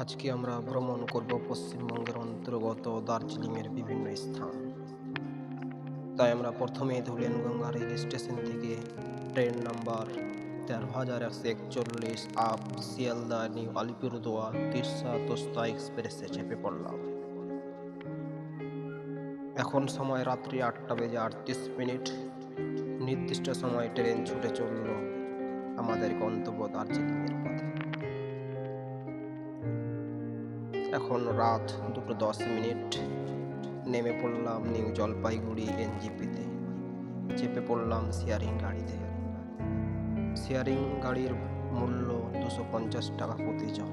আজকে আমরা ভ্রমণ করব পশ্চিমবঙ্গের অন্তর্গত দার্জিলিংয়ের বিভিন্ন স্থান। তাই আমরা প্রথমেই ধুলিয়ানগঙ্গা রেল স্টেশন থেকে ট্রেন নাম্বার ১৩,১৪১ আপ শিয়ালদা নিউ আলিপুরদুয়ার তিরসা তোস্তা এক্সপ্রেসে চেপে পড়লাম। এখন সময় রাত্রি ৮টা বেজে ৩৮ মিনিট। নির্দিষ্ট সময় ট্রেন ছুটে চলল আমাদের গন্তব্য দার্জিলিংয়ের পথে। এখন রাত ২টো ১০ মিনিট। নেমে পড়লাম নিউ জলপাইগুড়ি এনজিপিতে। চেপে পড়লাম শেয়ারিং গাড়িতে। শেয়ারিং গাড়ির মূল্য ২৫০ টাকা প্রতিজন।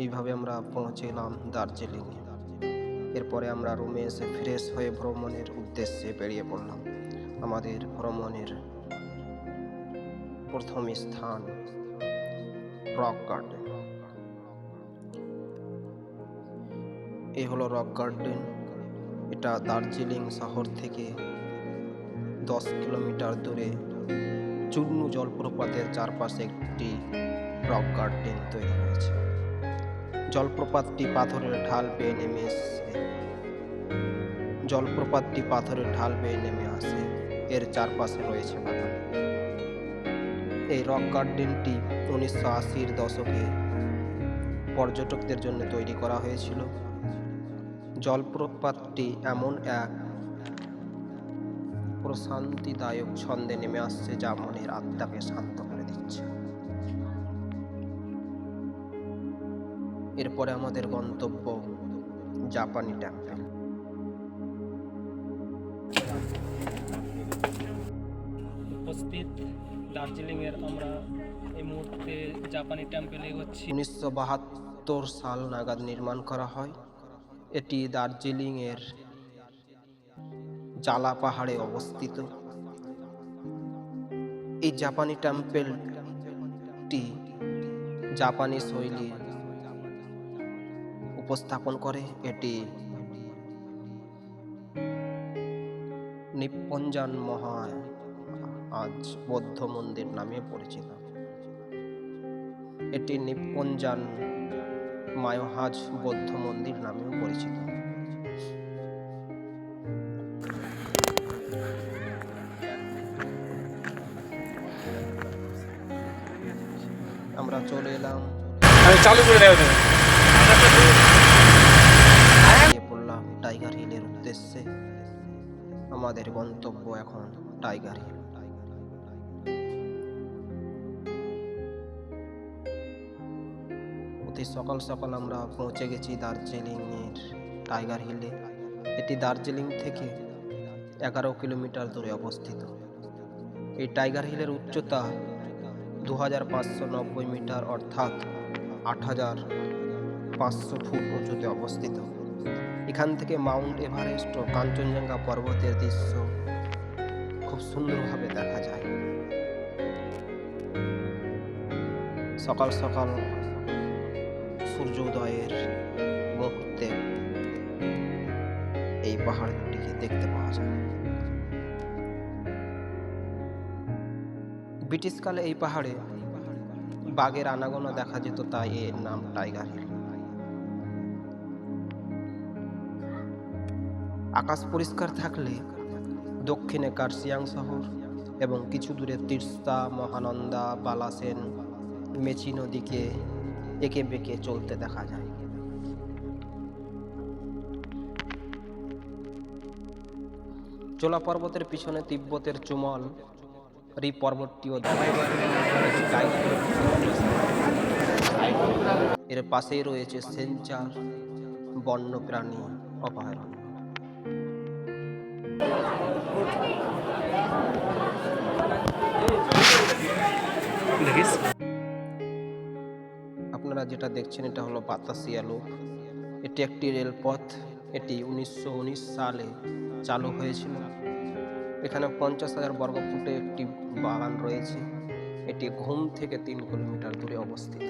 এইভাবে আমরা পৌঁছলাম দার্জিলিংয়ে। এরপরে আমরা রুমে এসে ফ্রেশ হয়ে ভ্রমণের উদ্দেশ্যে বেরিয়ে পড়লাম। আমাদের ভ্রমণের প্রথম স্থান রক গার্ডেন। এই হলো রক গার্ডেন। এটা দার্জিলিং শহর থেকে ১০ কিলোমিটার দূরে চূর্ণু জলপ্রপাতের চারপাশে একটি রক গার্ডেন তৈরি হয়েছে। জলপ্রপাতটি পাথরের ঢাল বেয়ে নেমে আসে। এর চারপাশে রয়েছে বাগান। এই রক গার্ডেনটি ১৯৮০-এর দশকে পর্যটকদের জন্য তৈরি করা হয়েছিল। জলপ্রপাতটি এমন এক প্রশান্তিদায়ক ছন্দে নেমে আসছে যা মনের আত্মাকে শান্ত করে দিচ্ছে। এরপরে আমাদের গন্তব্য জাপানি টেম্পল। উপস্থিত দার্জিলিংয়ের আমরা এই মুহূর্তে জাপানি টেম্পেলে এগোচ্ছি। ১৯৭২ সাল নাগাদ নির্মাণ করা হয়। এটি দার্জিলিংয়ের জালা পাহাড়ে অবস্থিত। এই জাপানি টেম্পলটি জাপানি শৈলী উপস্থাপন করে। এটি নিপ্পনজান মহাজ বৌদ্ধ মন্দির নামে পরিচিত। এটি নিপ্পনজান মায়োহাজ বৌদ্ধ মন্দির নামেও পরিচিত। আমরা চলে এলাম পড়লাম টাইগার হিলের উদ্দেশ্যে। আমাদের গন্তব্য এখন টাইগার হিল। অতি সকাল সকাল আমরা পৌঁছে গেছি দার্জিলিংয়ের টাইগার হিলে। এটি দার্জিলিং থেকে ১১ কিলোমিটার দূরে অবস্থিত। এই টাইগার হিলের উচ্চতা ২৫৯০ মিটার অর্থাৎ ৮৫০০ ফুট উঁচুতে অবস্থিত। এখান থেকে মাউন্ট এভারেস্ট ও কাঞ্চনজঙ্ঘা পর্বতের দৃশ্য খুব সুন্দরভাবে দেখা যায়। সকাল সকাল সূর্যোদয়ের মুহূর্তে এই পাহাড় দুটিকে দেখতে পাওয়া যায়। ব্রিটিশকালে এই পাহাড়ে বাঘের আনাগোনা দেখা যেত, তাই এর নাম টাইগার হিল। আকাশ পরিষ্কার থাকলে দক্ষিণে কার্শিয়াং শহর এবং কিছু দূরে তিরসা, মহানন্দা, বালাসেন, মেচি নদীকে এঁকে বেঁকে চলতে দেখা যায়। চোলা পর্বতের পিছনে তিব্বতের চুমল রি পর্বতটিও এর পাশেই রয়েছে সেঞ্চার বন্যপ্রাণী অভয়ারণ্য। আপনারা যেটা দেখছেন এটা হলো বাতাসিয়া লুপ। এটি একটি রেলপথ। এটি ১৯১৯ সালে চালু হয়েছিল। এখানে ৫০,০০০ বর্গফুটে একটি বাগান রয়েছে। এটি ঘুম থেকে ৩ কিলোমিটার দূরে অবস্থিত।